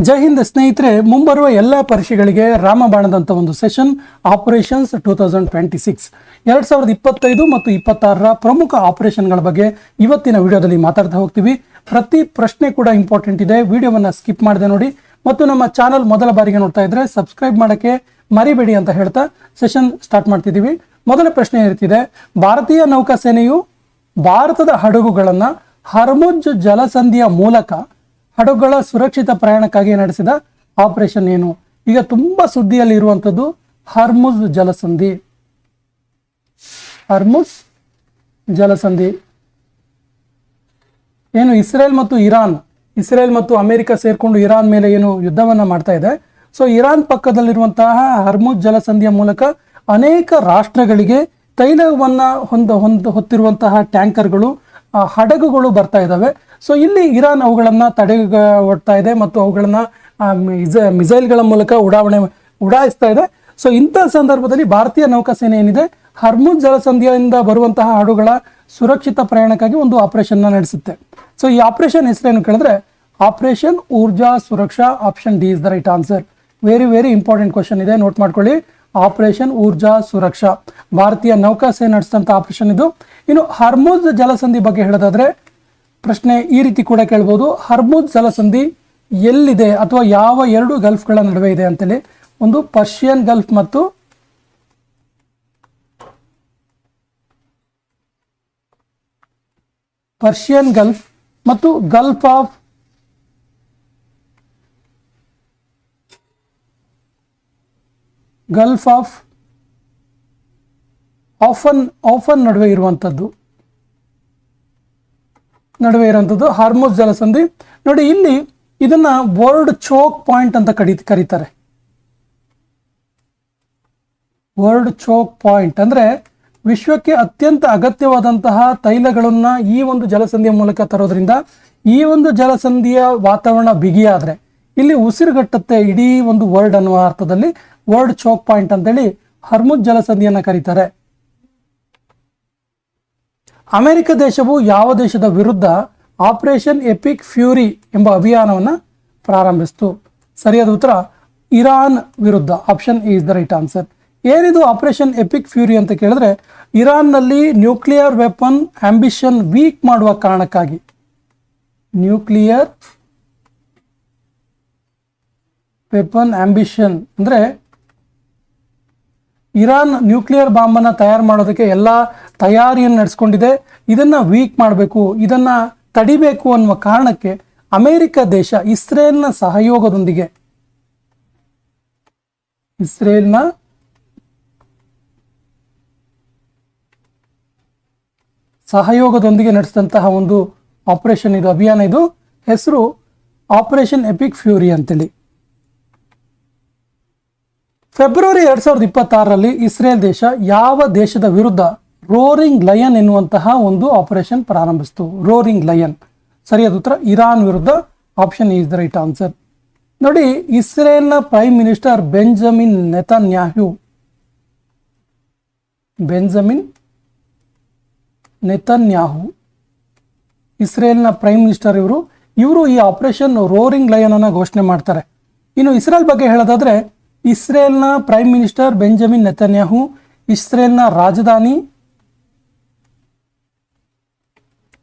ಜೈ ಹಿಂದ್ ಸ್ನೇಹಿತರೆ, ಮುಂಬರುವ ಎಲ್ಲ ಪರೀಕ್ಷೆಗಳಿಗೆ ರಾಮಬಾಣದಂಥ ಒಂದು ಸೆಷನ್ ಆಪರೇಷನ್ಸ್ 2026 2025 ಮತ್ತು 26ರ ಪ್ರಮುಖ ಆಪರೇಷನ್ಗಳ ಬಗ್ಗೆ ಇವತ್ತಿನ ವಿಡಿಯೋದಲ್ಲಿ ಮಾತಾಡ್ತಾ ಹೋಗ್ತೀವಿ. ಪ್ರತಿ ಪ್ರಶ್ನೆ ಕೂಡ ಇಂಪಾರ್ಟೆಂಟ್ ಇದೆ. ವಿಡಿಯೋವನ್ನು ಸ್ಕಿಪ್ ಮಾಡದೆ ನೋಡಿ ಮತ್ತು ನಮ್ಮ ಚಾನಲ್ ಮೊದಲ ಬಾರಿಗೆ ನೋಡ್ತಾ ಇದ್ರೆ ಸಬ್ಸ್ಕ್ರೈಬ್ ಮಾಡೋಕ್ಕೆ ಮರಿಬೇಡಿ ಅಂತ ಹೇಳ್ತಾ ಸೆಷನ್ ಸ್ಟಾರ್ಟ್ ಮಾಡ್ತಿದ್ದೀವಿ. ಮೊದಲ ಪ್ರಶ್ನೆ ಇರ್ತಿದೆ, ಭಾರತೀಯ ನೌಕಾಸೇನೆಯು ಭಾರತದ ಹಡಗುಗಳನ್ನು ಹರ್ಮುಜ್ ಜಲಸಂಧಿಯ ಮೂಲಕ ಹಡಗುಗಳ ಸುರಕ್ಷಿತ ಪ್ರಯಾಣಕ್ಕಾಗಿ ನಡೆಸಿದ ಆಪರೇಷನ್ ಏನು? ಈಗ ತುಂಬಾ ಸುದ್ದಿಯಲ್ಲಿ ಇರುವಂತದ್ದು ಹರ್ಮುಜ್ ಜಲಸಂಧಿ. ಹರ್ಮುಜ್ ಜಲಸಂಧಿ ಏನು ಇಸ್ರೇಲ್ ಮತ್ತು ಅಮೆರಿಕ ಸೇರ್ಕೊಂಡು ಇರಾನ್ ಮೇಲೆ ಏನು ಯುದ್ಧವನ್ನ ಮಾಡ್ತಾ ಇದೆ. ಸೊ ಇರಾನ್ ಪಕ್ಕದಲ್ಲಿರುವಂತಹ ಹರ್ಮುಜ್ ಜಲಸಂಧಿಯ ಮೂಲಕ ಅನೇಕ ರಾಷ್ಟ್ರಗಳಿಗೆ ತೈಲವನ್ನ ಹೊತ್ತಿರುವಂತಹ ಟ್ಯಾಂಕರ್ಗಳು, ಹಡಗುಗಳು ಬರ್ತಾ ಇದ್ದಾವೆ. ಸೊ ಇಲ್ಲಿ ಇರಾನ್ ಅವುಗಳನ್ನು ತಡೆಗಟ್ತಾ ಇದೆ ಮತ್ತು ಅವುಗಳನ್ನು ಮಿಸೈಲ್ಗಳ ಮೂಲಕ ಉಡಾಯಿಸ್ತಾ ಇದೆ. ಸೊ ಇಂಥ ಸಂದರ್ಭದಲ್ಲಿ ಭಾರತೀಯ ನೌಕಾಸೇನೆ ಏನಿದೆ, ಹರ್ಮುಜ್ ಜಲಸಂಧಿಯಿಂದ ಬರುವಂತಹ ಹಡಗುಗಳ ಸುರಕ್ಷಿತ ಪ್ರಯಾಣಕ್ಕಾಗಿ ಒಂದು ಆಪರೇಷನ್ ನಡೆಸುತ್ತೆ. ಸೊ ಈ ಆಪರೇಷನ್ ಹೆಸರೇನು ಕೇಳಿದ್ರೆ operation Urja Suraksha. Option D is the right answer. Very important question ಇದೆ, ನೋಟ್ ಮಾಡ್ಕೊಳ್ಳಿ. ಆಪರೇಷನ್ ಊರ್ಜಾ ಸುರಕ್ಷಾ ಭಾರತೀಯ ನೌಕಾಸೇನೆ ನಡೆಸಿದಂಥ ಆಪರೇಷನ್ ಇದು. ಇನ್ನು ಹರ್ಮುಜ್ ಜಲಸಂಧಿ ಬಗ್ಗೆ ಹೇಳೋದಾದ್ರೆ ಪ್ರಶ್ನೆ ಈ ರೀತಿ ಕೂಡ ಕೇಳ್ಬೋದು, ಹರ್ಮುಜ್ ಜಲಸಂಧಿ ಎಲ್ಲಿದೆ ಅಥವಾ ಯಾವ ಎರಡು ಗಲ್ಫ್ಗಳ ನಡುವೆ ಇದೆ ಅಂತೇಳಿ. ಒಂದು ಪರ್ಷಿಯನ್ ಗಲ್ಫ್ ಮತ್ತು ಗಲ್ಫ್ ಆಫ್ ಆಫನ್ ನಡುವೆ ಇರುವಂಥದ್ದು ಹಾರ್ಮುಜ್ ಜಲಸಂಧಿ. ನೋಡಿ, ಇಲ್ಲಿ ಇದನ್ನ ವರ್ಲ್ಡ್ ಚೋಕ್ ಪಾಯಿಂಟ್ ಅಂತ ಕರೀತಾರೆ. ವರ್ಲ್ಡ್ ಚೋಕ್ ಪಾಯಿಂಟ್ ಅಂದ್ರೆ ವಿಶ್ವಕ್ಕೆ ಅತ್ಯಂತ ಅಗತ್ಯವಾದಂತಹ ತೈಲಗಳನ್ನ ಈ ಒಂದು ಜಲಸಂಧಿಯ ಮೂಲಕ ತರೋದ್ರಿಂದ ಈ ಒಂದು ಜಲಸಂಧಿಯ ವಾತಾವರಣ ಬಿಗಿಯಾದ್ರೆ ಇಲ್ಲಿ ಉಸಿರುಗಟ್ಟುತ್ತೆ ಇಡೀ ಒಂದು ವರ್ಲ್ಡ್ ಅನ್ನುವ ಅರ್ಥದಲ್ಲಿ ವರ್ಲ್ಡ್ ಚೋಕ್ ಪಾಯಿಂಟ್ ಅಂತೇಳಿ ಹರ್ಮುಜ್ ಜಲಸಂಧಿಯನ್ನ ಕರೀತಾರೆ. ಅಮೆರಿಕ ದೇಶವು ಯಾವ ದೇಶದ ವಿರುದ್ಧ ಆಪರೇಷನ್ ಎಪಿಕ್ ಫ್ಯೂರಿ ಎಂಬ ಅಭಿಯಾನವನ್ನು ಪ್ರಾರಂಭಿಸಿತು? ಸರಿಯಾದ ಉತ್ತರ ಇರಾನ್ ವಿರುದ್ಧ. Option is the right answer. ಏನಿದು ಆಪರೇಷನ್ ಎಪಿಕ್ ಫ್ಯೂರಿ ಅಂತ ಕೇಳಿದ್ರೆ, ಇರಾನ್ನಲ್ಲಿ ನ್ಯೂಕ್ಲಿಯರ್ ವೆಪನ್ ಆಂಬಿಷನ್ ವೀಕ್ ಮಾಡುವ ಕಾರಣಕ್ಕಾಗಿ, ನ್ಯೂಕ್ಲಿಯರ್ ವೆಪನ್ ಆಂಬಿಷನ್ ಅಂದ್ರೆ ಇರಾನ್ ನ್ಯೂಕ್ಲಿಯರ್ ಬಾಂಬನ್ನು ತಯಾರು ಮಾಡೋದಕ್ಕೆ ಎಲ್ಲ ತಯಾರಿಯನ್ನು ನಡೆಸ್ಕೊಂಡಿದೆ. ಇದನ್ನ ವೀಕ್ ಮಾಡಬೇಕು, ಇದನ್ನ ತಡಿಬೇಕು ಅನ್ನುವ ಕಾರಣಕ್ಕೆ ಅಮೆರಿಕ ದೇಶ ಇಸ್ರೇಲ್ನ ಸಹಯೋಗದೊಂದಿಗೆ ನಡೆಸಿದಂತಹ ಒಂದು ಆಪರೇಷನ್ ಇದು, ಅಭಿಯಾನ ಇದು. ಹೆಸರು ಆಪರೇಷನ್ ಎಪಿಕ್ ಫ್ಯೂರಿ ಅಂತೇಳಿ. ಫೆಬ್ರವರಿ 2026ರಲ್ಲಿ ಇಸ್ರೇಲ್ ದೇಶ ಯಾವ ದೇಶದ ವಿರುದ್ಧ ರೋರಿಂಗ್ ಲಯನ್ ಎನ್ನುವಂತಹ ಒಂದು ಆಪರೇಷನ್ ಪ್ರಾರಂಭಿಸಿತು? Roaring lion. ಸರಿಯಾದ ಉತ್ತರ ಇರಾನ್ ವಿರುದ್ಧ. Option is the right answer. ನೋಡಿ, ಇಸ್ರೇಲ್ನ ಪ್ರೈಮ್ ಮಿನಿಸ್ಟರ್ ಬೆಂಜಮಿನ್ ನೆತನ್ಯಾಹು ಇಸ್ರೇಲ್ನ ಪ್ರೈಮ್ ಮಿನಿಸ್ಟರ್ ಇವರು ಈ ಆಪರೇಷನ್ ರೋರಿಂಗ್ ಲಯನ್ ಅನ್ನ ಘೋಷಣೆ ಮಾಡ್ತಾರೆ. ಇನ್ನು ಇಸ್ರೇಲ್ ಬಗ್ಗೆ ಹೇಳೋದಾದ್ರೆ, ಇಸ್ರೇಲ್ನ ಪ್ರೈಮ್ ಮಿನಿಸ್ಟರ್ ಬೆಂಜಮಿನ್ ನೆತನ್ಯಾಹು ಇಸ್ರೇಲ್ನ ರಾಜಧಾನಿ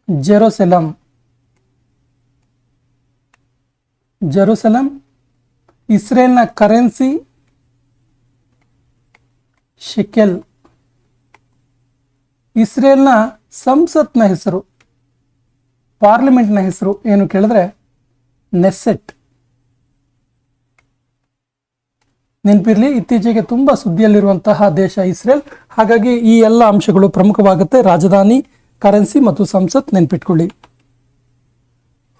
ಜೆರುಸೆಲಂ, ಇಸ್ರೇಲ್ನ ಕರೆನ್ಸಿ ಶೆಕೆಲ್, ಇಸ್ರೇಲ್ನ ಸಂಸತ್ನ ಹೆಸರು, ಪಾರ್ಲಿಮೆಂಟ್ನ ಹೆಸರು ಏನು ಕೇಳಿದ್ರೆ ನೆಸೆಟ್. ನೆನಪಿರ್ಲಿ, ಇತ್ತೀಚೆಗೆ ತುಂಬಾ ಸುದ್ದಿಯಲ್ಲಿರುವಂತಹ ದೇಶ ಇಸ್ರೇಲ್. ಹಾಗಾಗಿ ಈ ಎಲ್ಲ ಅಂಶಗಳು ಪ್ರಮುಖವಾಗುತ್ತೆ. ರಾಜಧಾನಿ, ಕರೆನ್ಸಿ ಮತ್ತು ಸಂಸತ್ ನೆನ್ಪಿಟ್ಕೊಳ್ಳಿ.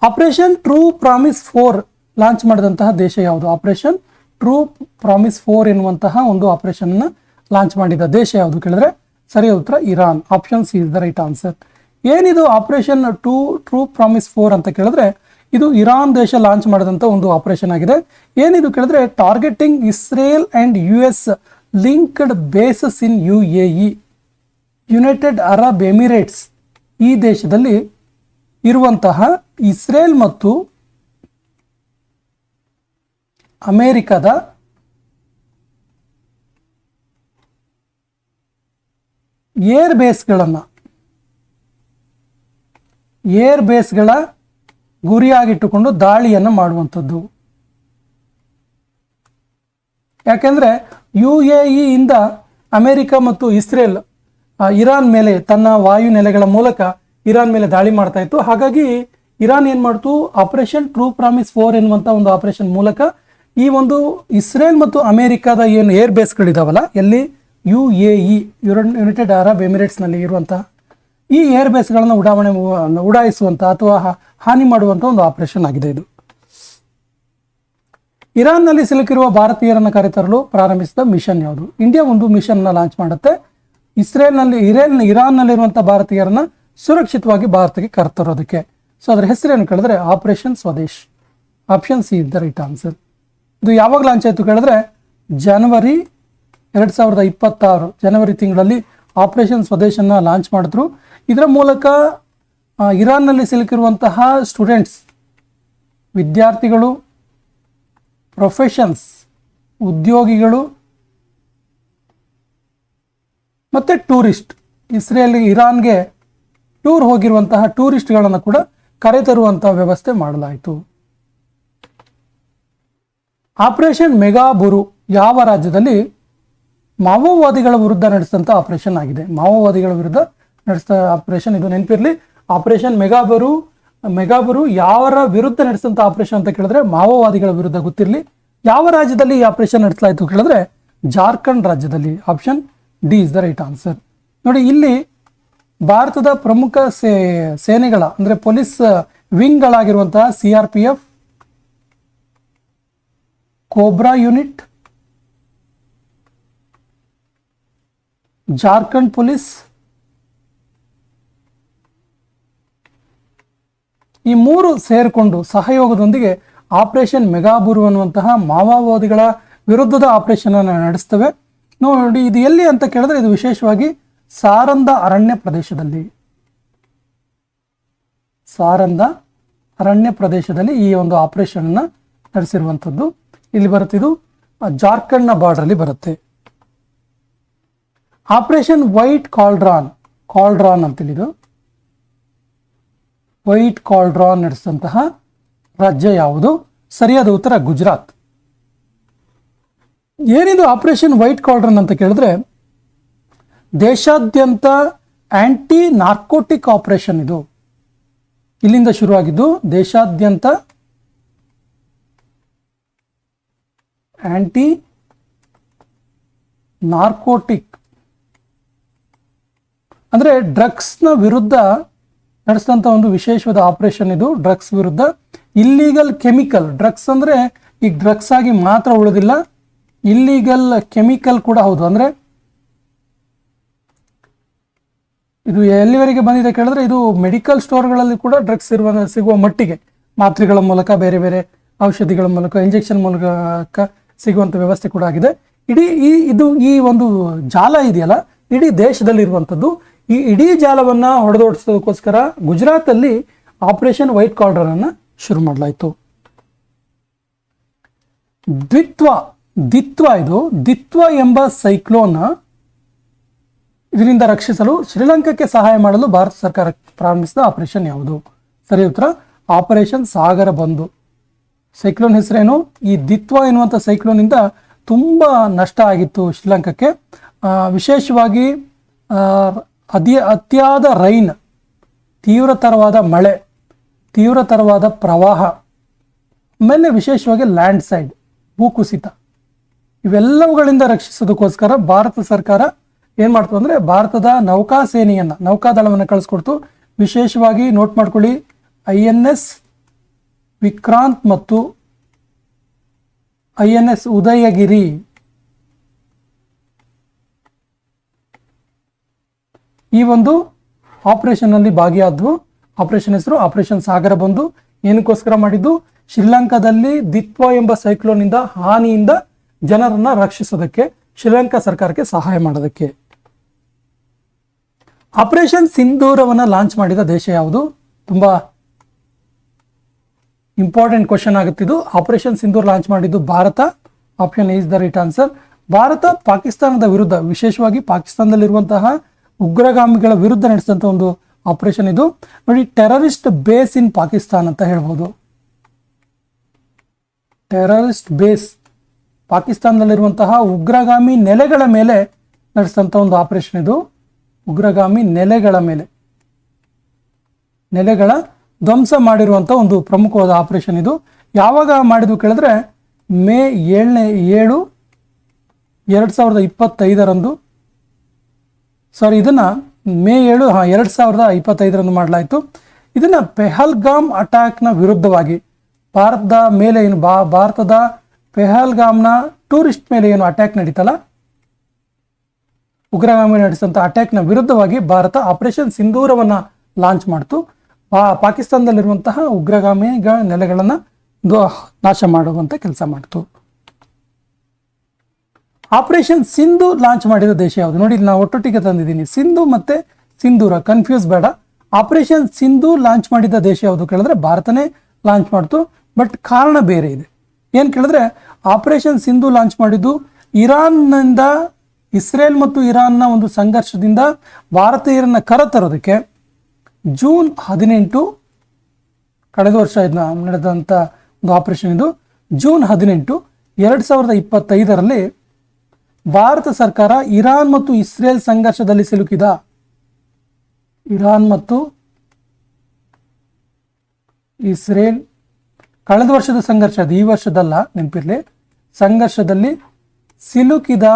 ಆಪರೇಷನ್ ಟ್ರೂ ಪ್ರಾಮಿಸ್ 4 ಲಾಂಚ್ ಮಾಡಿದಂತಹ ದೇಶ ಯಾವುದು? ಆಪರೇಷನ್ ಟ್ರೂ ಪ್ರಾಮಿಸ್ 4 ಎನ್ನುವಂತಹ ಒಂದು ಆಪರೇಷನ್ ಅನ್ನ ಲಾಂಚ್ ಮಾಡಿದ ದೇಶ ಯಾವುದು ಕೇಳಿದ್ರೆ ಸರಿಯಾದ ಉತ್ತರ Iran. Option C is the right answer. ಏನಿದು ಆಪರೇಷನ್ ಟ್ರೂ ಪ್ರಾಮಿಸ್ 4 ಅಂತ ಕೇಳಿದ್ರೆ ಇದು ಇರಾನ್ ದೇಶ ಲಾಂಚ್ ಮಾಡಿದಂಥ ಒಂದು ಆಪರೇಷನ್ ಆಗಿದೆ. ಏನಿದು ಕೇಳಿದ್ರೆ targeting Israel and US linked basis in UAE, United Arab Emirates. ಈ ದೇಶದಲ್ಲಿ ಇರುವಂತಹ ಇಸ್ರೇಲ್ ಮತ್ತು ಅಮೇರಿಕದ ಏರ್ ಬೇಸ್ಗಳ ಗುರಿಯಾಗಿಟ್ಟುಕೊಂಡು ದಾಳಿಯನ್ನು ಮಾಡುವಂಥದ್ದು. ಯಾಕೆಂದರೆ UAE ಇಂದ ಅಮೆರಿಕ ಮತ್ತು ಇಸ್ರೇಲ್ ಇರಾನ್ ಮೇಲೆ ತನ್ನ ವಾಯು ನೆಲೆಗಳ ಮೂಲಕ ಇರಾನ್ ಮೇಲೆ ದಾಳಿ ಮಾಡ್ತಾ ಇತ್ತು. ಹಾಗಾಗಿ ಇರಾನ್ ಏನು ಮಾಡ್ತು, ಆಪರೇಷನ್ ಟ್ರೂ ಪ್ರಾಮಿಸ್ 4 ಎನ್ನುವಂಥ ಒಂದು ಆಪರೇಷನ್ ಮೂಲಕ ಈ ಒಂದು ಇಸ್ರೇಲ್ ಮತ್ತು ಅಮೆರಿಕದ ಏನು ಏರ್ ಬೇಸ್ಗಳಿದಾವಲ್ಲ, ಎಲ್ಲಿ UAE ಯುನೈಟೆಡ್ ಅರಬ್ ಎಮಿರೇಟ್ಸ್ನಲ್ಲಿ ಇರುವಂತಹ ಈ ಏರ್ ಬೇಸ್ಗಳನ್ನು ಉಡಾಯಿಸುವಂಥ ಅಥವಾ ಹಾನಿ ಮಾಡುವಂಥ ಒಂದು ಆಪರೇಷನ್ ಆಗಿದೆ ಇದು. ಇರಾನ್ನಲ್ಲಿ ಸಿಲುಕಿರುವ ಭಾರತೀಯರನ್ನು ಕರೆತರಲು ಪ್ರಾರಂಭಿಸಿದ ಮಿಷನ್ ಯಾವುದು? ಇಂಡಿಯಾ ಒಂದು ಮಿಷನ್ನ ಲಾಂಚ್ ಮಾಡುತ್ತೆ. ಇರಾನ್ನಲ್ಲಿರುವಂಥ ಭಾರತೀಯರನ್ನ ಸುರಕ್ಷಿತವಾಗಿ ಭಾರತಕ್ಕೆ ಕರೆತರೋದಕ್ಕೆ. ಸೊ ಅದರ ಹೆಸರೇನು ಕೇಳಿದ್ರೆ operation Swadesh. Option C is the right answer. ಇದು ಯಾವಾಗ ಲಾಂಚ್ ಆಯಿತು ಕೇಳಿದ್ರೆ ಜನವರಿ 2026 ಜನವರಿ ತಿಂಗಳಲ್ಲಿ ಆಪರೇಷನ್ ಸ್ವದೇಶನ್ನು ಲಾಂಚ್ ಮಾಡಿದ್ರು. ಇದರ ಮೂಲಕ ಇರಾನ್ನಲ್ಲಿ ಸಿಲುಕಿರುವಂತಹ ಸ್ಟೂಡೆಂಟ್ಸ್, ವಿದ್ಯಾರ್ಥಿಗಳು, ಪ್ರೊಫೆಷನ್ಸ್, ಉದ್ಯೋಗಿಗಳು ಮತ್ತು ಟೂರಿಸ್ಟ್, ಇರಾನ್ಗೆ ಟೂರ್ ಹೋಗಿರುವಂತಹ ಟೂರಿಸ್ಟ್ಗಳನ್ನು ಕೂಡ ಕರೆತರುವಂತಹ ವ್ಯವಸ್ಥೆ ಮಾಡಲಾಯಿತು. ಆಪರೇಷನ್ ಮೆಗಾಬುರು ಯಾವ ರಾಜ್ಯದಲ್ಲಿ ಮಾವೋವಾದಿಗಳ ವಿರುದ್ಧ ನಡೆಸಿದಂಥ ಆಪರೇಷನ್ ಆಗಿದೆ? ಮಾವೋವಾದಿಗಳ ವಿರುದ್ಧ ನಡೆಸಿದ ಆಪರೇಷನ್ ಇದು. ನೆನಪಿರಲಿ, ಆಪರೇಷನ್ ಮೆಗಾಬುರು ಯಾವರ ವಿರುದ್ಧ ನಡೆಸಿದಂಥ ಆಪರೇಷನ್ ಅಂತ ಕೇಳಿದ್ರೆ ಮಾವೋವಾದಿಗಳ ವಿರುದ್ಧ ಗೊತ್ತಿರಲಿ. ಯಾವ ರಾಜ್ಯದಲ್ಲಿ ಈ ಆಪರೇಷನ್ ನಡೆಸಲಾಯಿತು ಕೇಳಿದ್ರೆ ಜಾರ್ಖಂಡ್ ರಾಜ್ಯದಲ್ಲಿ. Option D is the right answer. ನೋಡಿ, ಇಲ್ಲಿ ಭಾರತದ ಪ್ರಮುಖ ಸೇನೆಗಳ ಅಂದರೆ ಪೊಲೀಸ್ ವಿಂಗ್ಗಳಾಗಿರುವಂತಹ CRPF, cobra unit, Jharkhand police, ಈ ಮೂರು ಸೇರಿಕೊಂಡು ಸಹಯೋಗದೊಂದಿಗೆ ಆಪರೇಷನ್ ಮೆಗಾಬುರು ಅನ್ನುವಂತಹ ಮಾವೋವಾದಿಗಳ ವಿರುದ್ಧದ ಆಪರೇಷನ್ ಅನ್ನು ನಡೆಸ್ತವೆ. ನೋಡಿ, ಇದು ಎಲ್ಲಿ ಅಂತ ಕೇಳಿದ್ರೆ ಇದು ವಿಶೇಷವಾಗಿ ಸಾರಂದ ಅರಣ್ಯ ಪ್ರದೇಶದಲ್ಲಿ ಈ ಒಂದು ಆಪರೇಷನ್ ನಡೆಸಿರುವಂಥದ್ದು. ಇಲ್ಲಿ ಬರುತ್ತಿದ್ದು ಜಾರ್ಖಂಡ್ನ ಬಾರ್ಡರ್ ಅಲ್ಲಿ ಬರುತ್ತೆ. ಆಪರೇಷನ್ ವೈಟ್ ಕಾಲ್ಡ್ರಾನ್ ಅಂತೇಳಿದು ವೈಟ್ ಕಾಲ್ಡ್ರಾನ್ ನಡೆಸಿದಂತಹ ರಾಜ್ಯ ಯಾವುದು? ಸರಿಯಾದ ಉತ್ತರ ಗುಜರಾತ್. ಏನಿದು ಆಪರೇಷನ್ ವೈಟ್ ಕಾಲ್ಡ್ರಾನ್ ಅಂತ ಕೇಳಿದ್ರೆ ದೇಶಾದ್ಯಂತ ಆಂಟಿ ನಾರ್ಕೋಟಿಕ್ ಆಪರೇಷನ್. ಇದು ಇಲ್ಲಿಂದ ಶುರುವಾಗಿದ್ದು ದೇಶಾದ್ಯಂತ ಆಂಟಿ ನಾರ್ಕೋಟಿಕ್ ಅಂದರೆ ಡ್ರಗ್ಸ್ನ ವಿರುದ್ಧ ನಡೆಸಿದಂಥ ಒಂದು ವಿಶೇಷವಾದ ಆಪರೇಷನ್ ಇದು. ಡ್ರಗ್ಸ್ ವಿರುದ್ಧ ಇಲ್ಲೀಗಲ್ ಕೆಮಿಕಲ್, ಡ್ರಗ್ಸ್ ಅಂದರೆ ಈಗ ಡ್ರಗ್ಸ್ ಆಗಿ ಮಾತ್ರ ಉಳಿದಿಲ್ಲ, ಇಲ್ಲೀಗಲ್ ಕೆಮಿಕಲ್ ಕೂಡ ಹೌದು. ಅಂದರೆ ಇದು ಎಲ್ಲಿವರೆಗೆ ಬಂದಿದೆ ಕೇಳಿದ್ರೆ ಇದು ಮೆಡಿಕಲ್ ಸ್ಟೋರ್ಗಳಲ್ಲಿ ಕೂಡ ಡ್ರಗ್ಸ್ ಸಿಗುವ ಮಟ್ಟಿಗೆ ಮಾತ್ರೆಗಳ ಮೂಲಕ, ಬೇರೆ ಬೇರೆ ಔಷಧಿಗಳ ಮೂಲಕ, ಇಂಜೆಕ್ಷನ್ ಮೂಲಕ ಸಿಗುವಂಥ ವ್ಯವಸ್ಥೆ ಕೂಡ ಆಗಿದೆ. ಈ ಒಂದು ಜಾಲ ಇದೆಯಲ್ಲ ಇಡೀ ದೇಶದಲ್ಲಿರುವಂಥದ್ದು. ಈ ಇಡೀ ಜಾಲವನ್ನು ಹೊಡೆದೋಡಿಸೋದಕ್ಕೋಸ್ಕರ ಗುಜರಾತಲ್ಲಿ ಆಪರೇಷನ್ ವೈಟ್ ಕಾಲ್ಡ್ರಾನ್ ಅನ್ನು ಶುರು ಮಾಡಲಾಯಿತು. ದಿತ್ವ ಎಂಬ ಸೈಕ್ಲೋನ್ ಇದರಿಂದ ರಕ್ಷಿಸಲು ಶ್ರೀಲಂಕಾಕ್ಕೆ ಸಹಾಯ ಮಾಡಲು ಭಾರತ ಸರ್ಕಾರ ಪ್ರಾರಂಭಿಸಿದ ಆಪರೇಷನ್ ಯಾವುದು? ಸರಿ ಉತ್ತರ ಆಪರೇಷನ್ ಸಾಗರ ಬಂಧು. ಸೈಕ್ಲೋನ್ ಹೆಸರೇನು? ಈ ದಿತ್ವ ಎನ್ನುವಂಥ ಸೈಕ್ಲೋನಿಂದ ತುಂಬ ನಷ್ಟ ಆಗಿತ್ತು ಶ್ರೀಲಂಕಾಕ್ಕೆ. ವಿಶೇಷವಾಗಿ ಅತಿಯಾದ ರೈನ್, ತೀವ್ರತರವಾದ ಮಳೆ, ತೀವ್ರತರವಾದ ಪ್ರವಾಹ, ಆಮೇಲೆ ವಿಶೇಷವಾಗಿ ಲ್ಯಾಂಡ್ ಸೈಡ್ ಭೂಕುಸಿತ, ಇವೆಲ್ಲವುಗಳಿಂದ ರಕ್ಷಿಸೋದಕ್ಕೋಸ್ಕರ ಭಾರತ ಸರ್ಕಾರ ಏನು ಮಾಡ್ತು ಅಂದರೆ ಭಾರತದ ನೌಕಾದಳವನ್ನು ಕಳಿಸ್ಕೊಡ್ತು. ವಿಶೇಷವಾಗಿ ನೋಟ್ ಮಾಡ್ಕೊಳ್ಳಿ, INS ವಿಕ್ರಾಂತ್ ಮತ್ತು INS ಉದಯಗಿರಿ ಈ ಒಂದು ಆಪರೇಷನ್ನಲ್ಲಿ ಭಾಗಿಯಾದವು. ಆಪರೇಷನ್ ಹೆಸರು ಆಪರೇಷನ್ ಸಾಗರ ಬಂಧು. ಏನಕ್ಕೋಸ್ಕರ ಮಾಡಿದ್ದು? ಶ್ರೀಲಂಕಾದಲ್ಲಿ ದಿತ್ವ ಎಂಬ ಸೈಕ್ಲೋನಿಂದ ಹಾನಿಯಿಂದ ಜನರನ್ನ ರಕ್ಷಿಸೋದಕ್ಕೆ, ಶ್ರೀಲಂಕಾ ಸರ್ಕಾರಕ್ಕೆ ಸಹಾಯ ಮಾಡೋದಕ್ಕೆ. ಆಪರೇಷನ್ ಸಿಂಧೂರವನ್ನು ಲಾಂಚ್ ಮಾಡಿದ ದೇಶ ಯಾವುದು? ತುಂಬ ಇಂಪಾರ್ಟೆಂಟ್ ಕ್ವಶನ್ ಆಗುತ್ತಿದ್ದು. ಆಪರೇಷನ್ ಸಿಂಧೂರ್ ಲಾಂಚ್ ಮಾಡಿದ್ದು ಭಾರತ. Option is the right answer. ಭಾರತ ಪಾಕಿಸ್ತಾನದ ವಿರುದ್ಧ, ವಿಶೇಷವಾಗಿ ಪಾಕಿಸ್ತಾನದಲ್ಲಿರುವಂತಹ ಉಗ್ರಗಾಮಿಗಳ ವಿರುದ್ಧ ನಡೆಸಿದಂಥ ಒಂದು ಆಪರೇಷನ್ ಇದು. ನೋಡಿ, ಟೆರರಿಸ್ಟ್ ಬೇಸ್ ಇನ್ ಪಾಕಿಸ್ತಾನ್ ಅಂತ ಹೇಳ್ಬೋದು. ಟೆರರಿಸ್ಟ್ ಬೇಸ್, ಪಾಕಿಸ್ತಾನದಲ್ಲಿರುವಂತಹ ಉಗ್ರಗಾಮಿ ನೆಲೆಗಳ ಮೇಲೆ ನಡೆಸಿದಂಥ ಒಂದು ಆಪರೇಷನ್ ಇದು. ಉಗ್ರಗಾಮಿ ನೆಲೆಗಳ ಧ್ವಂಸ ಮಾಡಿರುವಂಥ ಒಂದು ಪ್ರಮುಖವಾದ ಆಪರೇಷನ್ ಇದು. ಯಾವಾಗ ಮಾಡಿದ್ವು ಕೇಳಿದ್ರೆ ಮೇ 7, 2025 ಇದನ್ನು ಮೇ 7, 2025 ಮಾಡಲಾಯಿತು. ಇದನ್ನು ಪೆಹಲ್ಗಾಮ್ ಅಟ್ಯಾಕ್ನ ವಿರುದ್ಧವಾಗಿ ಭಾರತದ ಮೇಲೆ ಏನು ಭಾರತದ ಪೆಹಲ್ಗಾಮ್ನ ಟೂರಿಸ್ಟ್ ಮೇಲೆ ಏನು ಅಟ್ಯಾಕ್ ನಡೀತಲ್ಲ, ಉಗ್ರಗಾಮಿ ನಡೆಸಿದಂಥ ಅಟ್ಯಾಕ್ನ ವಿರುದ್ಧವಾಗಿ ಭಾರತ ಆಪರೇಷನ್ ಸಿಂಧೂರವನ್ನು ಲಾಂಚ್ ಮಾಡ್ತು. ಪಾಕಿಸ್ತಾನದಲ್ಲಿರುವಂತಹ ಉಗ್ರಗಾಮಿಗಳ ನೆಲೆಗಳನ್ನು ನಾಶ ಮಾಡುವಂಥ ಕೆಲಸ ಮಾಡ್ತು. ಆಪರೇಷನ್ ಸಿಂಧು ಲಾಂಚ್ ಮಾಡಿದ ದೇಶ ಯಾವುದು? ನೋಡಿ, ನಾವು ಒಟ್ಟೊಟ್ಟಿಗೆ ತಂದಿದ್ದೀನಿ. ಸಿಂಧು ಮತ್ತೆ ಸಿಂಧೂರ, ಕನ್ಫ್ಯೂಸ್ ಬೇಡ. ಆಪರೇಷನ್ ಸಿಂಧು ಲಾಂಚ್ ಮಾಡಿದ ದೇಶ ಯಾವುದು ಕೇಳಿದ್ರೆ ಭಾರತನೇ ಲಾಂಚ್ ಮಾಡ್ತು. ಬಟ್ ಕಾರಣ ಬೇರೆ ಇದೆ. ಏನು ಕೇಳಿದ್ರೆ, ಆಪರೇಷನ್ ಸಿಂಧು ಲಾಂಚ್ ಮಾಡಿದ್ದು ಇರಾನ್ನಿಂದ, ಇಸ್ರೇಲ್ ಮತ್ತು ಇರಾನ್ನ ಒಂದು ಸಂಘರ್ಷದಿಂದ ಭಾರತೀಯರನ್ನ ಕರೆತರೋದಕ್ಕೆ ಜೂನ್ 18, ಕಳೆದ ವರ್ಷ ನಡೆದಂಥ ಒಂದು ಆಪರೇಷನ್ ಇದು. ಜೂನ್ 18, 2025 ಭಾರತ ಸರ್ಕಾರ ಇರಾನ್ ಮತ್ತು ಇಸ್ರೇಲ್ ಸಂಘರ್ಷದಲ್ಲಿ ಸಿಲುಕಿದ, ಇರಾನ್ ಮತ್ತು ಇಸ್ರೇಲ್ ಕಳೆದ ವರ್ಷದ ಸಂಘರ್ಷ ಅದು, ಈ ವರ್ಷದಲ್ಲ, ನೆನಪಿರಲಿ. ಸಂಘರ್ಷದಲ್ಲಿ ಸಿಲುಕಿದ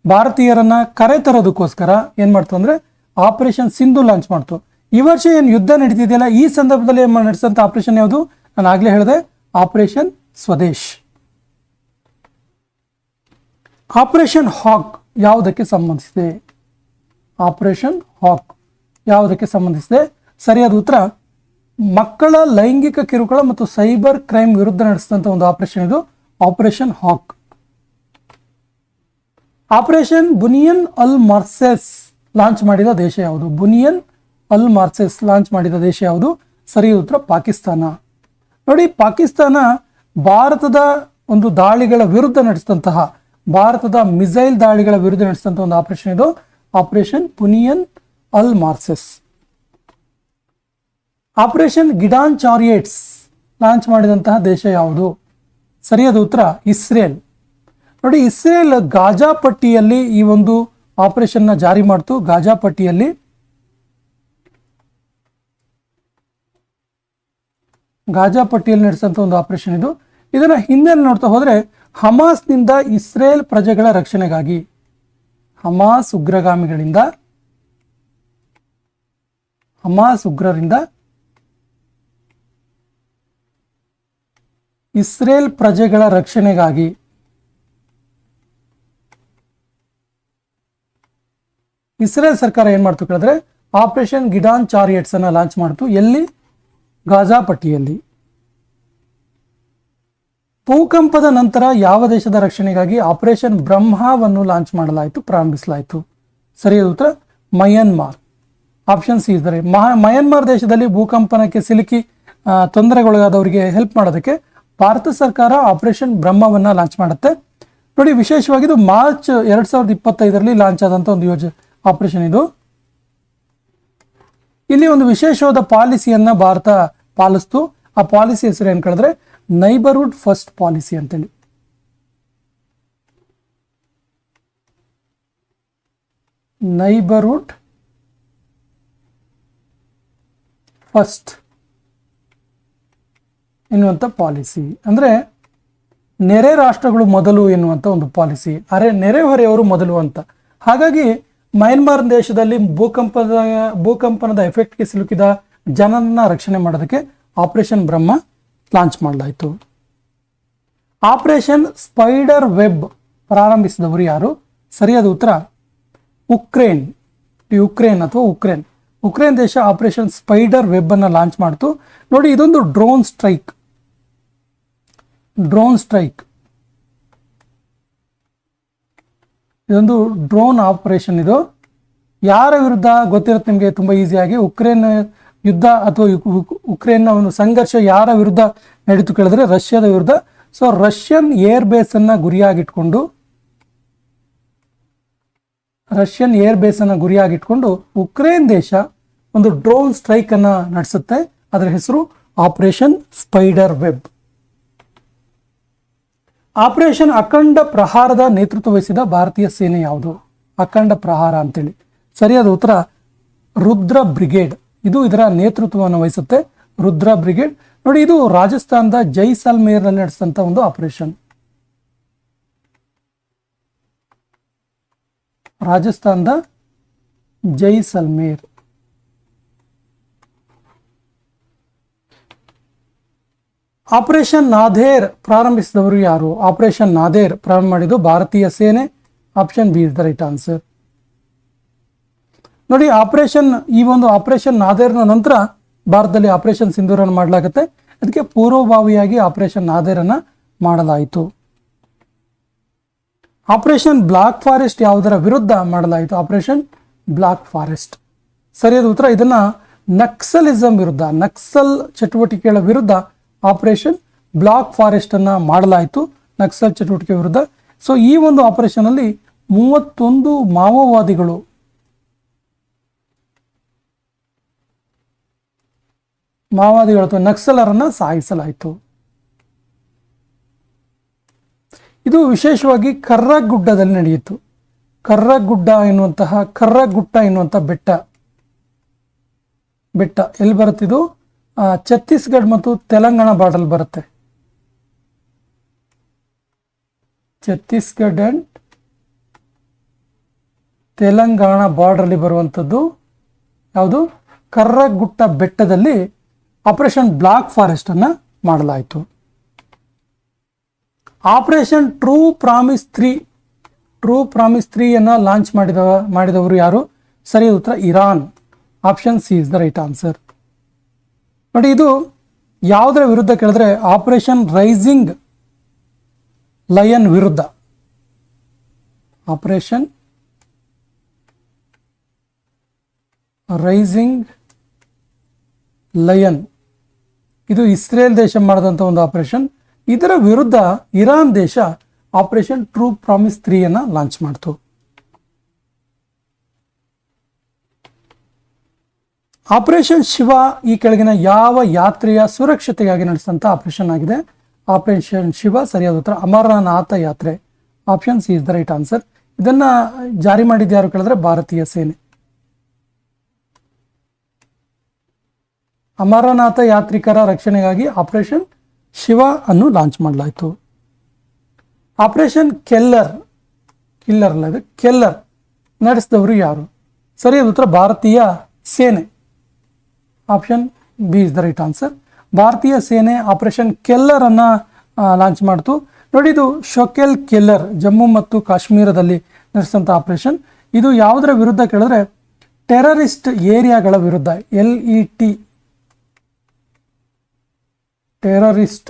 ಭಾರತೀಯರನ್ನ ಕರೆತರೋದಕ್ಕೋಸ್ಕರ ಏನು ಮಾಡ್ತು ಅಂದರೆ ಆಪರೇಷನ್ ಸಿಂಧು ಲಾಂಚ್ ಮಾಡ್ತು. ಈ ವರ್ಷ ಏನು ಯುದ್ಧ ನಡೀತಿದೆಯಲ್ಲ, ಈ ಸಂದರ್ಭದಲ್ಲಿ ನಡೆಸಿದಂಥ ಆಪರೇಷನ್ ಯಾವುದು? ನಾನು ಆಗಲೇ ಹೇಳಿದೆ, ಆಪರೇಷನ್ ಸ್ವದೇಶ್. ಆಪರೇಷನ್ ಹಾಕ್ ಯಾವುದಕ್ಕೆ ಸಂಬಂಧಿಸಿದೆ? ಆಪರೇಷನ್ ಹಾಕ್ ಯಾವುದಕ್ಕೆ ಸಂಬಂಧಿಸಿದೆ? ಸರಿಯಾದ ಉತ್ತರ ಮಕ್ಕಳ ಲೈಂಗಿಕ ಕಿರುಕುಳ ಮತ್ತು ಸೈಬರ್ ಕ್ರೈಮ್ ವಿರುದ್ಧ ನಡೆಸಿದಂಥ ಒಂದು ಆಪರೇಷನ್ ಇದು, ಆಪರೇಷನ್ ಹಾಕ್. ಆಪರೇಷನ್ ಬುನಿಯನ್ ಅಲ್ ಮಾರ್ಸೆಸ್ ಲಾಂಚ್ ಮಾಡಿದ ದೇಶ ಯಾವುದು? ಬುನಿಯನ್ ಅಲ್ ಮಾರ್ಸೆಸ್ ಲಾಂಚ್ ಮಾಡಿದ ದೇಶ ಯಾವುದು? ಸರಿಯಾದ ಉತ್ತರ ಪಾಕಿಸ್ತಾನ. ನೋಡಿ, ಪಾಕಿಸ್ತಾನ ಭಾರತದ ಒಂದು ದಾಳಿಗಳ ವಿರುದ್ಧ ನಡೆಸಿದಂತಹ, ಭಾರತದ ಮಿಸೈಲ್ ದಾಳಿಗಳ ವಿರುದ್ಧ ನಡೆಸಿದಂಥ ಒಂದು ಆಪರೇಷನ್ ಇದು, ಆಪರೇಷನ್ ಬುನಿಯನ್ ಅಲ್ ಮಾರ್ಸೆಸ್. ಆಪರೇಷನ್ ಗಿಡಾನ್ ಚಾರಿಯೇಟ್ಸ್ ಲಾಂಚ್ ಮಾಡಿದಂತಹ ದೇಶ ಯಾವುದು? ಸರಿಯಾದ ಉತ್ತರ ಇಸ್ರೇಲ್. ನೋಡಿ, ಇಸ್ರೇಲ್ ಗಾಜಾ ಪಟ್ಟಿಯಲ್ಲಿ ಈ ಒಂದು ಆಪರೇಷನ್ನ ಜಾರಿ ಮಾಡ್ತು. ಗಾಜಾ ಪಟ್ಟಿಯಲ್ಲಿ ನಡೆಸಿದಂಥ ಒಂದು ಆಪರೇಷನ್ ಇದು. ಇದನ್ನ ಹಿಂದೆ ನೋಡ್ತಾ ಹೋದ್ರೆ ಹಮಾಸ್ನಿಂದ ಇಸ್ರೇಲ್ ಪ್ರಜೆಗಳ ರಕ್ಷಣೆಗಾಗಿ, ಹಮಾಸ್ ಉಗ್ರರಿಂದ ಇಸ್ರೇಲ್ ಪ್ರಜೆಗಳ ರಕ್ಷಣೆಗಾಗಿ ಇಸ್ರೇಲ್ ಸರ್ಕಾರ ಏನು ಮಾಡ್ತು ಕೇಳಿದ್ರೆ ಆಪರೇಷನ್ ಗಿಡಾನ್ ಚಾರಿಯಟ್ಸ್ ಅನ್ನು ಲಾಂಚ್ ಮಾಡ್ತು. ಎಲ್ಲಿ? ಗಾಜಾ ಪಟ್ಟಿಯಲ್ಲಿ. ಭೂಕಂಪದ ನಂತರ ಯಾವ ದೇಶದ ರಕ್ಷಣೆಗಾಗಿ ಆಪರೇಷನ್ ಬ್ರಹ್ಮವನ್ನು ಲಾಂಚ್ ಮಾಡಲಾಯಿತು, ಪ್ರಾರಂಭಿಸಲಾಯಿತು? ಸರಿಯಾದ ಉತ್ತರ ಮಯನ್ಮಾರ್. ಆಪ್ಷನ್ ಸಿ ಇದ್ದಾರೆ. ಮಯನ್ಮಾರ್ ದೇಶದಲ್ಲಿ ಭೂಕಂಪನಕ್ಕೆ ಸಿಲುಕಿ ತೊಂದರೆಗೊಳಗಾದವರಿಗೆ ಹೆಲ್ಪ್ ಮಾಡೋದಕ್ಕೆ ಭಾರತ ಸರ್ಕಾರ ಆಪರೇಷನ್ ಬ್ರಹ್ಮವನ್ನು ಲಾಂಚ್ ಮಾಡುತ್ತೆ. ನೋಡಿ, ವಿಶೇಷವಾಗಿ ಇದು ಮಾರ್ಚ್ 2025 ಲಾಂಚ್ ಆದಂಥ ಒಂದು ಆಪರೇಷನ್ ಇದು. ಇಲ್ಲಿ ಒಂದು ವಿಶೇಷವಾದ ಪಾಲಿಸಿಯನ್ನ ಭಾರತ ಪಾಲಿಸ್ತು. ಆ ಪಾಲಿಸಿ ಹೆಸರು ಏನು ಕೇಳಿದ್ರೆ ನೈಬರ್ಹುಡ್ ಫಸ್ಟ್ ಪಾಲಿಸಿ ಅಂತೇಳಿ. ನೈಬರ್ಹುಡ್ ಫಸ್ಟ್ ಎನ್ನುವಂಥ ಪಾಲಿಸಿ ಅಂದರೆ ನೆರೆ ರಾಷ್ಟ್ರಗಳು ಮೊದಲು ಎನ್ನುವಂಥ ಒಂದು ಪಾಲಿಸಿ. ನೆರೆಹೊರೆಯವರು ಮೊದಲು ಅಂತ. ಹಾಗಾಗಿ ಮಯನ್ಮಾರ್ ದೇಶದಲ್ಲಿ ಭೂಕಂಪನದ ಎಫೆಕ್ಟ್ಗೆ ಸಿಲುಕಿದ ಜನರನ್ನ ರಕ್ಷಣೆ ಮಾಡೋದಕ್ಕೆ ಆಪರೇಷನ್ ಬ್ರಹ್ಮ ಲಾಂಚ್ ಮಾಡಲಾಯಿತು. ಆಪರೇಷನ್ ಸ್ಪೈಡರ್ ವೆಬ್ ಪ್ರಾರಂಭಿಸಿದವರು ಯಾರು? ಸರಿಯಾದ ಉತ್ತರ ಉಕ್ರೇನ್ ಅಥವಾ ಉಕ್ರೇನ್ ದೇಶ ಆಪರೇಷನ್ ಸ್ಪೈಡರ್ ವೆಬ್ ಅನ್ನು ಲಾಂಚ್ ಮಾಡ್ತು. ನೋಡಿ, ಇದೊಂದು ಡ್ರೋನ್ ಸ್ಟ್ರೈಕ್ ಇದೊಂದು ಡ್ರೋನ್ ಆಪರೇಷನ್ ಇದು. ಯಾರ ವಿರುದ್ಧ ಗೊತ್ತಿರುತ್ತೆ ನಿಮಗೆ ತುಂಬ ಈಸಿಯಾಗಿ. ಉಕ್ರೇನ್ ಯುದ್ಧ ಅಥವಾ ಉಕ್ರೇನ್ನ ಒಂದು ಸಂಘರ್ಷ ಯಾರ ವಿರುದ್ಧ ನಡೀತು ಕೇಳಿದ್ರೆ ರಷ್ಯಾದ ವಿರುದ್ಧ. ಸೊ ರಷ್ಯನ್ ಏರ್ ಬೇಸನ್ನು ಗುರಿಯಾಗಿಟ್ಕೊಂಡು ಉಕ್ರೇನ್ ದೇಶ ಒಂದು ಡ್ರೋನ್ ಸ್ಟ್ರೈಕ್ ಅನ್ನ ನಡೆಸುತ್ತೆ. ಅದರ ಹೆಸರು ಆಪರೇಷನ್ ಸ್ಪೈಡರ್ ವೆಬ್. ಆಪರೇಷನ್ ಅಖಂಡ ಪ್ರಹಾರದ ನೇತೃತ್ವ ವಹಿಸಿದ ಭಾರತೀಯ ಸೇನೆ ಯಾವುದು? ಅಖಂಡ ಪ್ರಹಾರ ಅಂತೇಳಿ. ಸರಿಯಾದ ಉತ್ತರ ರುದ್ರ ಬ್ರಿಗೇಡ್. ಇದು ಇದರ ನೇತೃತ್ವವನ್ನು ವಹಿಸುತ್ತೆ, ರುದ್ರ ಬ್ರಿಗೇಡ್. ನೋಡಿ, ಇದು ರಾಜಸ್ಥಾನದ ಜೈಸಲ್ಮೇರ್ನಲ್ಲಿ ನಡೆಸಿದಂಥ ಒಂದು ಆಪರೇಷನ್. ರಾಜಸ್ಥಾನದ ಜೈಸಲ್ಮೇರ್. ಆಪರೇಷನ್ ನಾದೇರ್ ಪ್ರಾರಂಭಿಸಿದವರು ಯಾರು? ಆಪರೇಷನ್ ನಾದೇರ್ ಪ್ರಾರಂಭ ಮಾಡಿದ್ದು ಭಾರತೀಯ ಸೇನೆ. Option B is the right answer. ನೋಡಿ, ಈ ಒಂದು ಆಪರೇಷನ್ ನಾದೇರ್ನ ನಂತರ ಭಾರತದಲ್ಲಿ ಆಪರೇಷನ್ ಸಿಂಧೂರನ್ನು ಮಾಡಲಾಗುತ್ತೆ. ಅದಕ್ಕೆ ಪೂರ್ವಭಾವಿಯಾಗಿ ಆಪರೇಷನ್ ನಾದೇರನ್ನ ಮಾಡಲಾಯಿತು. ಆಪರೇಷನ್ ಬ್ಲಾಕ್ ಫಾರೆಸ್ಟ್ ಯಾವುದರ ವಿರುದ್ಧ ಮಾಡಲಾಯಿತು? Operation block forest. ಸರಿಯಾದ ಉತ್ತರ. ಇದನ್ನ ನಕ್ಸಲಿಸಂ ವಿರುದ್ಧ, ನಕ್ಸಲ್ ಚಟುವಟಿಕೆಗಳ ವಿರುದ್ಧ ಆಪರೇಷನ್ ಬ್ಲಾಕ್ ಫಾರೆಸ್ಟ್ ಅನ್ನ ಮಾಡಲಾಯಿತು, ನಕ್ಸಲ್ ಚಟುವಟಿಕೆ ವಿರುದ್ಧ. ಸೊ ಈ ಒಂದು ಆಪರೇಷನ್ ಅಲ್ಲಿ 31 ಮಾವೋವಾದಿಗಳು ಅಥವಾ ನಕ್ಸಲರನ್ನ ಸಾಯಿಸಲಾಯಿತು. ಇದು ವಿಶೇಷವಾಗಿ ಕರ್ರಗುಡ್ಡದಲ್ಲಿ ನಡೆಯಿತು. ಕರ್ರಗುಡ್ಡ ಎನ್ನುವಂತಹ ಬೆಟ್ಟ ಎಲ್ಲಿ ಬರುತ್ತಿದ್ದು? ಛತ್ತೀಸ್ಗಢ ಮತ್ತು ತೆಲಂಗಾಣ ಬಾರ್ಡರ್ ಬರುತ್ತೆ. ಛತ್ತೀಸ್ಗಢ ಅಂಡ್ ತೆಲಂಗಾಣ ಬಾರ್ಡರ್ ಅಲ್ಲಿ ಬರುವಂಥದ್ದು ಯಾವುದು? ಕರ್ರಗುಟ್ಟ ಬೆಟ್ಟದಲ್ಲಿ ಆಪರೇಷನ್ ಬ್ಲಾಕ್ ಫಾರೆಸ್ಟ್ ಅನ್ನ ಮಾಡಲಾಯಿತು. ಆಪರೇಷನ್ ಟ್ರೂ ಪ್ರಾಮಿಸ್ 3 ಅನ್ನ ಲಾಂಚ್ ಮಾಡಿದವರು ಯಾರು? ಸರಿಯಾದ ಉತ್ತರ Iran. Option C is the right answer. ನೋಡಿ, ಇದು ಯಾವುದರ ವಿರುದ್ಧ ಕೇಳಿದ್ರೆ ಆಪರೇಷನ್ ರೈಸಿಂಗ್ ಲಯನ್ ವಿರುದ್ಧ. ಆಪರೇಷನ್ ರೈಸಿಂಗ್ ಲಯನ್ ಇದು ಇಸ್ರೇಲ್ ದೇಶ ಮಾಡಿದಂಥ ಒಂದು ಆಪರೇಷನ್. ಇದರ ವಿರುದ್ಧ ಇರಾನ್ ದೇಶ ಆಪರೇಷನ್ ಟ್ರೂ ಪ್ರಾಮಿಸ್ 3 ಅನ್ನ ಲಾಂಚ್ ಮಾಡ್ತು. ಆಪರೇಷನ್ ಶಿವ ಈ ಕೆಳಗಿನ ಯಾವ ಯಾತ್ರೆಯ ಸುರಕ್ಷತೆಗಾಗಿ ನಡೆಸಿದಂಥ ಆಪರೇಷನ್ ಆಗಿದೆ? ಆಪರೇಷನ್ ಶಿವ. ಸರಿಯಾದ ಉತ್ತರ ಅಮರನಾಥ ಯಾತ್ರೆ. Option C is the right answer. ಇದನ್ನ ಜಾರಿ ಮಾಡಿದ್ದು ಯಾರು ಕೇಳಿದ್ರೆ ಭಾರತೀಯ ಸೇನೆ. ಅಮರನಾಥ ಯಾತ್ರಿಕರ ರಕ್ಷಣೆಗಾಗಿ ಆಪರೇಷನ್ ಶಿವ ಅನ್ನು ಲಾಂಚ್ ಮಾಡಲಾಯಿತು. ಆಪರೇಷನ್ ಕೆಲ್ಲರ್ ನಡೆಸಿದವರು ಯಾರು? ಸರಿಯಾದ ಉತ್ತರ ಭಾರತೀಯ ಸೇನೆ. Option B is the right answer. ಭಾರತೀಯ ಸೇನೆ ಆಪರೇಷನ್ ಕೆಲ್ಲರ್ ಅನ್ನ ಲಾಂಚ್ ಮಾಡ್ತು. ನೋಡಿ, ಇದು ಶೊಕೆಲ್ ಕೆಲ್ಲರ್ ಜಮ್ಮು ಮತ್ತು ಕಾಶ್ಮೀರದಲ್ಲಿ ನಡೆಸಿದಂಥ ಆಪರೇಷನ್. ಇದು ಯಾವುದರ ವಿರುದ್ಧ ಕೇಳಿದ್ರೆ ಟೆರರಿಸ್ಟ್ ಏರಿಯಾಗಳ ವಿರುದ್ಧ. LET ಟೆರರಿಸ್ಟ್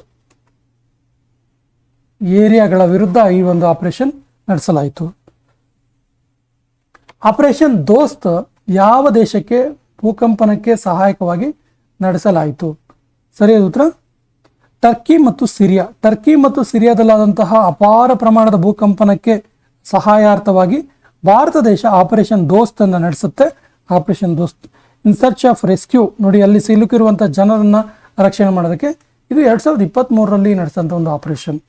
ಏರಿಯಾಗಳ ವಿರುದ್ಧ ಈ ಒಂದು ಆಪರೇಷನ್ ನಡೆಸಲಾಯಿತು. ಆಪರೇಷನ್ ದೋಸ್ತ್ ಯಾವ ದೇಶಕ್ಕೆ ಭೂಕಂಪನಕ್ಕೆ ಸಹಾಯಕವಾಗಿ ನಡೆಸಲಾಯಿತು? ಸರಿಯಾದ ಉತ್ತರ ಟರ್ಕಿ ಮತ್ತು ಸಿರಿಯಾದಲ್ಲಾದಂತಹ ಅಪಾರ ಪ್ರಮಾಣದ ಭೂಕಂಪನಕ್ಕೆ ಸಹಾಯಾರ್ಥವಾಗಿ ಭಾರತ ದೇಶ ಆಪರೇಷನ್ ದೋಸ್ತ್ ಅನ್ನು ನಡೆಸುತ್ತೆ. ಆಪರೇಷನ್ ದೋಸ್ತ್ ಇನ್ ಸರ್ಚ್ ಆಫ್ ರೆಸ್ಕ್ಯೂ. ನೋಡಿ, ಅಲ್ಲಿ ಸಿಲುಕಿರುವಂತಹ ಜನರನ್ನ ರಕ್ಷಣೆ ಮಾಡೋದಕ್ಕೆ ಇದು 2023ರಲ್ಲಿ ನಡೆಸಿದಂಥ ಒಂದು ಆಪರೇಷನ್.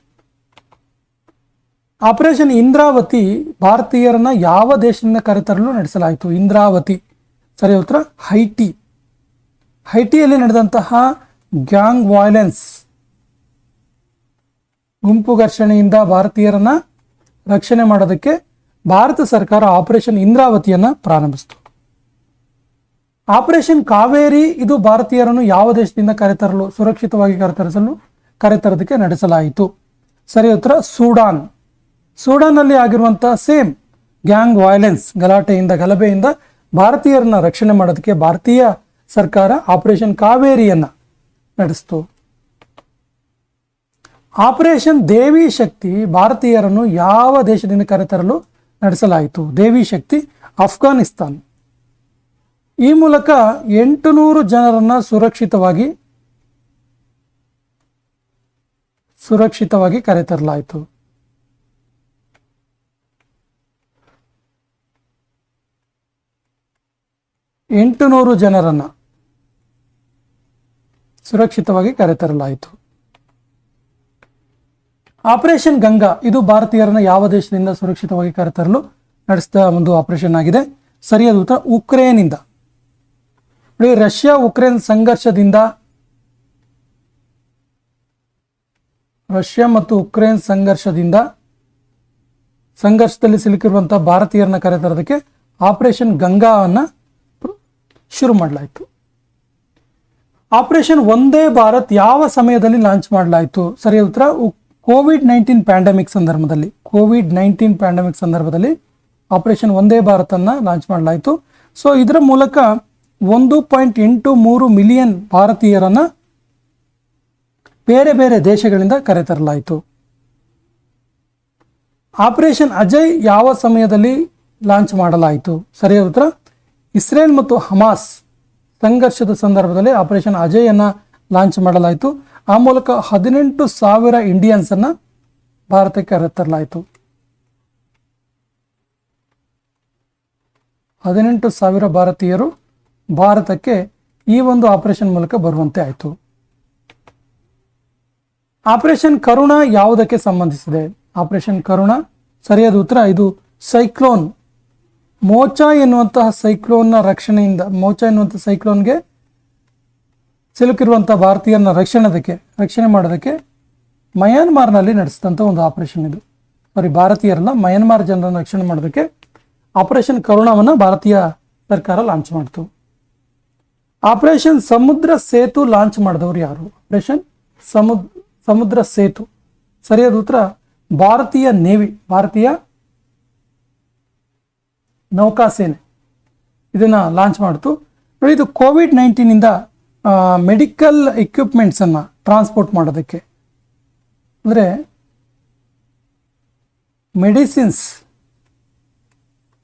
ಆಪರೇಷನ್ ಇಂದ್ರಾವತಿ ಭಾರತೀಯರನ್ನ ಯಾವ ದೇಶದಿಂದ ಕರೆತರಲು ನಡೆಸಲಾಯಿತು? ಇಂದ್ರಾವತಿ. ಸರಿಯಾದ ಉತ್ತರ ಹೈಟಿಯಲ್ಲಿ ನಡೆದಂತಹ ಗ್ಯಾಂಗ್ ವೈಲೆನ್ಸ್ ಗುಂಪು ಘರ್ಷಣೆಯಿಂದ ಭಾರತೀಯರನ್ನ ರಕ್ಷಣೆ ಮಾಡೋದಕ್ಕೆ ಭಾರತ ಸರ್ಕಾರ ಆಪರೇಷನ್ ಇಂದ್ರಾವತಿಯನ್ನ ಪ್ರಾರಂಭಿಸಿತು. ಆಪರೇಷನ್ ಕಾವೇರಿ ಇದು ಭಾರತೀಯರನ್ನು ಯಾವ ದೇಶದಿಂದ ಸುರಕ್ಷಿತವಾಗಿ ಕರೆತರೋದಕ್ಕೆ ನಡೆಸಲಾಯಿತು? ಸರಿಯಾದ ಉತ್ತರ ಸೂಡಾನ್ನಲ್ಲಿ ಆಗಿರುವಂತಹ ಸೇಮ್ ಗ್ಯಾಂಗ್ ವೈಲೆನ್ಸ್ ಗಲಭೆಯಿಂದ ಭಾರತೀಯರನ್ನ ರಕ್ಷಣೆ ಮಾಡೋದಕ್ಕೆ ಭಾರತೀಯ ಸರ್ಕಾರ ಆಪರೇಷನ್ ಕಾವೇರಿಯನ್ನ ನಡೆಸಿತು. ಆಪರೇಷನ್ ದೇವಿ ಶಕ್ತಿ ಭಾರತೀಯರನ್ನು ಯಾವ ದೇಶದಿಂದ ಕರೆತರಲು ನಡೆಸಲಾಯಿತು? ದೇವಿ ಶಕ್ತಿ ಅಫ್ಘಾನಿಸ್ತಾನ್. ಈ ಮೂಲಕ 800 ಜನರನ್ನ ಸುರಕ್ಷಿತವಾಗಿ ಕರೆತರಲಾಯಿತು. ಜನರನ್ನ ಸುರಕ್ಷಿತವಾಗಿ ಕರೆತರಲಾಯಿತು. ಆಪರೇಷನ್ ಗಂಗಾ ಇದು ಭಾರತೀಯರನ್ನ ಯಾವ ದೇಶದಿಂದ ಸುರಕ್ಷಿತವಾಗಿ ಕರೆತರಲು ನಡೆಸಿದ ಒಂದು ಆಪರೇಷನ್ ಆಗಿದೆ? ಸರಿಯಾದ ಉತ್ತರ ಉಕ್ರೇನಿಂದ. ರಷ್ಯಾ ಉಕ್ರೇನ್ ಸಂಘರ್ಷದಲ್ಲಿ ಸಿಲುಕಿರುವಂತಹ ಭಾರತೀಯರನ್ನ ಕರೆತರೋದಕ್ಕೆ ಆಪರೇಷನ್ ಗಂಗಾವನ್ನ ಶುರು ಮಾಡಲಾಯಿತು. ಆಪರೇಷನ್ ವಂದೇ ಭಾರತ್ ಯಾವ ಸಮಯದಲ್ಲಿ ಲಾಂಚ್ ಮಾಡಲಾಯಿತು? ಸರಿಯಾದ ಉತ್ತರ ಕೋವಿಡ್-19 ಪ್ಯಾಂಡಮಿಕ್ ಸಂದರ್ಭದಲ್ಲಿ ಆಪರೇಷನ್ ವಂದೇ ಭಾರತ್ ಅನ್ನ ಲಾಂಚ್ ಮಾಡಲಾಯಿತು. ಸೊ ಇದರ ಮೂಲಕ 1.83 ಮಿಲಿಯನ್ ಭಾರತೀಯರನ್ನ ಬೇರೆ ಬೇರೆ ದೇಶಗಳಿಂದ ಕರೆತರಲಾಯಿತು. ಆಪರೇಷನ್ ಅಜಯ್ ಯಾವ ಸಮಯದಲ್ಲಿ ಲಾಂಚ್ ಮಾಡಲಾಯಿತು? ಸರಿಯಾದ ಉತ್ತರ ಇಸ್ರೇಲ್ ಮತ್ತು ಹಮಾಸ್ ಸಂಘರ್ಷದ ಸಂದರ್ಭದಲ್ಲಿ ಆಪರೇಷನ್ ಅಜಯ್ ಅನ್ನ ಲಾಂಚ್ ಮಾಡಲಾಯಿತು. ಆ ಮೂಲಕ 18,000 ಇಂಡಿಯನ್ಸ್ ಅನ್ನ ಭಾರತಕ್ಕೆ ಕರೆತರಲಾಯಿತು. 18,000 ಭಾರತೀಯರು ಭಾರತಕ್ಕೆ ಈ ಒಂದು ಆಪರೇಷನ್ ಮೂಲಕ ಬರುವಂತೆ ಆಯಿತು. ಆಪರೇಷನ್ ಕರುಣ ಯಾವುದಕ್ಕೆ ಸಂಬಂಧಿಸಿದೆ? ಆಪರೇಷನ್ ಕರುಣ ಸರಿಯಾದ ಉತ್ತರ ಇದು ಸೈಕ್ಲೋನ್ ಮೋಚಾ ಎನ್ನುವಂತಹ ಸೈಕ್ಲೋನ್ಗೆ ಸಿಲುಕಿರುವಂತಹ ಭಾರತೀಯರನ್ನ ರಕ್ಷಣೆ ಮಾಡೋದಕ್ಕೆ ಮಯನ್ಮಾರ್ನಲ್ಲಿ ನಡೆಸಿದಂಥ ಒಂದು ಆಪರೇಷನ್ ಇದು. ಭಾರತೀಯರನ್ನ ಮಯನ್ಮಾರ್ ಜನರನ್ನು ರಕ್ಷಣೆ ಮಾಡೋದಕ್ಕೆ ಆಪರೇಷನ್ ಕರುಣವನ್ನು ಭಾರತೀಯ ಸರ್ಕಾರ ಲಾಂಚ್ ಮಾಡಿತು. ಆಪರೇಷನ್ ಸಮುದ್ರ ಸೇತು ಲಾಂಚ್ ಮಾಡಿದವರು ಯಾರು? ಆಪರೇಷನ್ ಸಮುದ್ರ ಸೇತು ಸರಿಯಾದ ಉತ್ತರ ಭಾರತೀಯ ನೌಕಾಸೇನೆ ಇದನ್ನ ಲಾಂಚ್ ಮಾಡಿತು. ನೋಡಿ, ಇದು ಕೋವಿಡ್-19 ಇಂದ ಮೆಡಿಕಲ್ ಎಕ್ವಿಪ್ಮೆಂಟ್ಸ್ ಅನ್ನ ಟ್ರಾನ್ಸ್ಪೋರ್ಟ್ ಮಾಡೋದಕ್ಕೆ, ಅಂದರೆ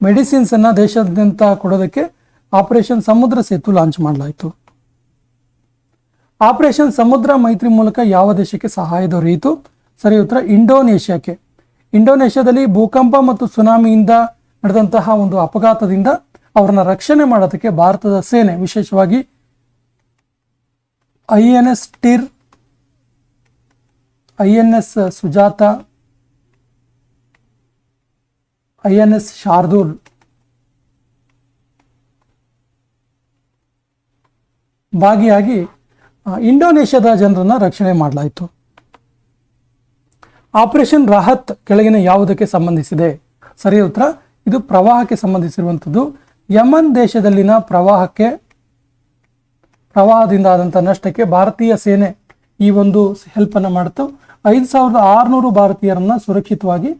ಮೆಡಿಸಿನ್ಸ್ ಅನ್ನ ದೇಶಾದ್ಯಂತ ಕೊಡೋದಕ್ಕೆ ಆಪರೇಷನ್ ಸಮುದ್ರ ಸೇತು ಲಾಂಚ್ ಮಾಡಲಾಯಿತು. ಆಪರೇಷನ್ ಸಮುದ್ರ ಮೈತ್ರಿ ಮೂಲಕ ಯಾವ ದೇಶಕ್ಕೆ ಸಹಾಯ ದೊರೆಯಿತು? ಸರಿ ಉತ್ತರ ಇಂಡೋನೇಷ್ಯಾಕ್ಕೆ. ಇಂಡೋನೇಷ್ಯಾದಲ್ಲಿ ಭೂಕಂಪ ಮತ್ತು ಸುನಾಮಿಯಿಂದ ನಡೆದಂತಹ ಒಂದು ಅಪಘಾತದಿಂದ ಅವರನ್ನ ರಕ್ಷಣೆ ಮಾಡೋದಕ್ಕೆ ಭಾರತದ ಸೇನೆ, ವಿಶೇಷವಾಗಿ INS Tir, INS Sujata, INS Shardul ಭಾಗಿಯಾಗಿ ಇಂಡೋನೇಷ್ಯಾದ ಜನರನ್ನ ರಕ್ಷಣೆ ಮಾಡಲಾಯಿತು. ಆಪರೇಷನ್ ರಾಹತ್ ಕೆಳಗಿನ ಯಾವುದಕ್ಕೆ ಸಂಬಂಧಿಸಿದೆ? ಸರಿಯಾದ ಉತ್ತರ ಇದು ಪ್ರವಾಹಕ್ಕೆ ಸಂಬಂಧಿಸಿರುವಂಥದ್ದು. ಯಮನ್ ದೇಶದಲ್ಲಿನ ಪ್ರವಾಹದಿಂದ ಆದಂಥ ನಷ್ಟಕ್ಕೆ ಭಾರತೀಯ ಸೇನೆ ಈ ಒಂದು ಹೆಲ್ಪ್ ಅನ್ನು ಮಾಡಿತು. 5,600 ಭಾರತೀಯರನ್ನ ಸುರಕ್ಷಿತವಾಗಿ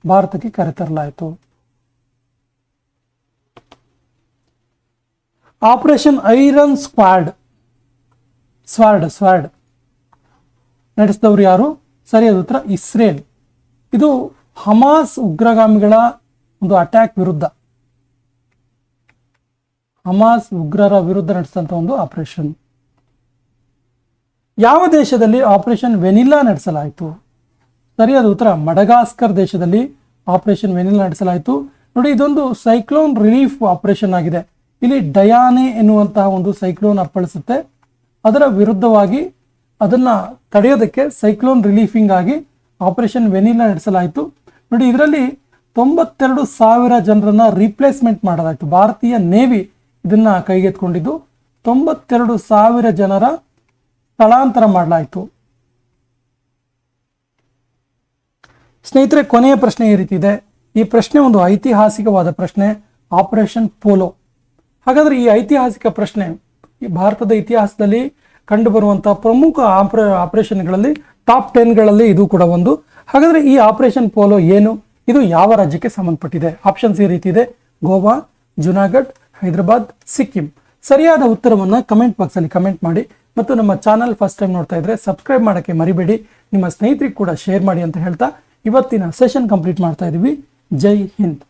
ಭಾರತಕ್ಕೆ ಕರೆತರಲಾಯಿತು. ಆಪರೇಷನ್ ಐರನ್ ಸ್ವಾರ್ಡ್ ನಡೆಸಿದವರು ಯಾರು? ಸರಿಯಾದ ಉತ್ತರ ಇಸ್ರೇಲ್. ಇದು ಹಮಾಸ್ ಉಗ್ರಗಾಮಿಗಳ ಒಂದು ಅಟ್ಯಾಕ್ ವಿರುದ್ಧ, ಹಮಾಸ್ ಉಗ್ರರ ವಿರುದ್ಧ ನಡೆಸಿದಂಥ ಒಂದು ಆಪರೇಷನ್. ಯಾವ ದೇಶದಲ್ಲಿ ಆಪರೇಷನ್ ವೆನಿಲ್ಲಾ ನಡೆಸಲಾಯಿತು? ಸರಿಯಾದ ಉತ್ತರ ಮಡಗಾಸ್ಕರ್ ದೇಶದಲ್ಲಿ ಆಪರೇಷನ್ ವೆನಿಲ್ಲಾ ನಡೆಸಲಾಯಿತು. ನೋಡಿ, ಇದೊಂದು ಸೈಕ್ಲೋನ್ ರಿಲೀಫ್ ಆಪರೇಷನ್ ಆಗಿದೆ. ಇಲ್ಲಿ ಡಯಾನೆ ಎನ್ನುವಂತಹ ಒಂದು ಸೈಕ್ಲೋನ್ ಅಪ್ಪಳಿಸುತ್ತೆ. ಅದರ ವಿರುದ್ಧವಾಗಿ ಅದನ್ನ ತಡೆಯೋದಕ್ಕೆ ಸೈಕ್ಲೋನ್ ರಿಲೀಫಿಂಗ್ ಆಗಿ ಆಪರೇಷನ್ ವೆನಿಲ್ಲಾ ನಡೆಸಲಾಯಿತು. ನೋಡಿ, ಇದರಲ್ಲಿ 92,000 ಜನರನ್ನ ರೀಪ್ಲೇಸ್ಮೆಂಟ್ ಮಾಡಲಾಯಿತು. ಭಾರತೀಯ ನೇವಿ ಇದನ್ನ ಕೈಗೆತ್ಕೊಂಡಿದ್ದು 92,000 ಜನರ ಸ್ಥಳಾಂತರ ಮಾಡಲಾಯಿತು. ಸ್ನೇಹಿತರೆ, ಕೊನೆಯ ಪ್ರಶ್ನೆ ಈ ರೀತಿ ಇದೆ. ಈ ಪ್ರಶ್ನೆ ಒಂದು ಐತಿಹಾಸಿಕವಾದ ಪ್ರಶ್ನೆ, ಆಪರೇಷನ್ ಪೋಲೋ. ಹಾಗಾದ್ರೆ ಈ ಐತಿಹಾಸಿಕ ಪ್ರಶ್ನೆ ಈ ಭಾರತದ ಇತಿಹಾಸದಲ್ಲಿ ಕಂಡುಬರುವಂತಹ ಪ್ರಮುಖ ಆಪರೇಷನ್ಗಳಲ್ಲಿ ಟಾಪ್ 10ಗಳಲ್ಲಿ ಇದು ಕೂಡ ಒಂದು. ಹಾಗಾದ್ರೆ ಈ ಆಪರೇಷನ್ ಪೋಲೋ ಏನು? ಇದು ಯಾವ ರಾಜ್ಯಕ್ಕೆ ಸಂಬಂಧಪಟ್ಟಿದೆ? ಆಪ್ಷನ್ಸ್ ಈ ರೀತಿ ಇದೆ: ಗೋವಾ, ಜುನಾಗಢ್, ಹೈದರಾಬಾದ್, ಸಿಕ್ಕಿಂ. ಸರಿಯಾದ ಉತ್ತರವನ್ನು ಕಮೆಂಟ್ ಬಾಕ್ಸಲ್ಲಿ ಕಮೆಂಟ್ ಮಾಡಿ. ಮತ್ತು ನಮ್ಮ ಚಾನಲ್ ಫಸ್ಟ್ ಟೈಮ್ ನೋಡ್ತಾ ಇದ್ರೆ ಸಬ್ಸ್ಕ್ರೈಬ್ ಮಾಡೋಕ್ಕೆ ಮರಿಬೇಡಿ. ನಿಮ್ಮ ಸ್ನೇಹಿತರಿಗೆ ಕೂಡ ಶೇರ್ ಮಾಡಿ ಅಂತ ಹೇಳ್ತಾ ಇವತ್ತಿನ ಸೆಷನ್ ಕಂಪ್ಲೀಟ್ ಮಾಡ್ತಾ ಇದ್ದೀವಿ. ಜೈ ಹಿಂದ್.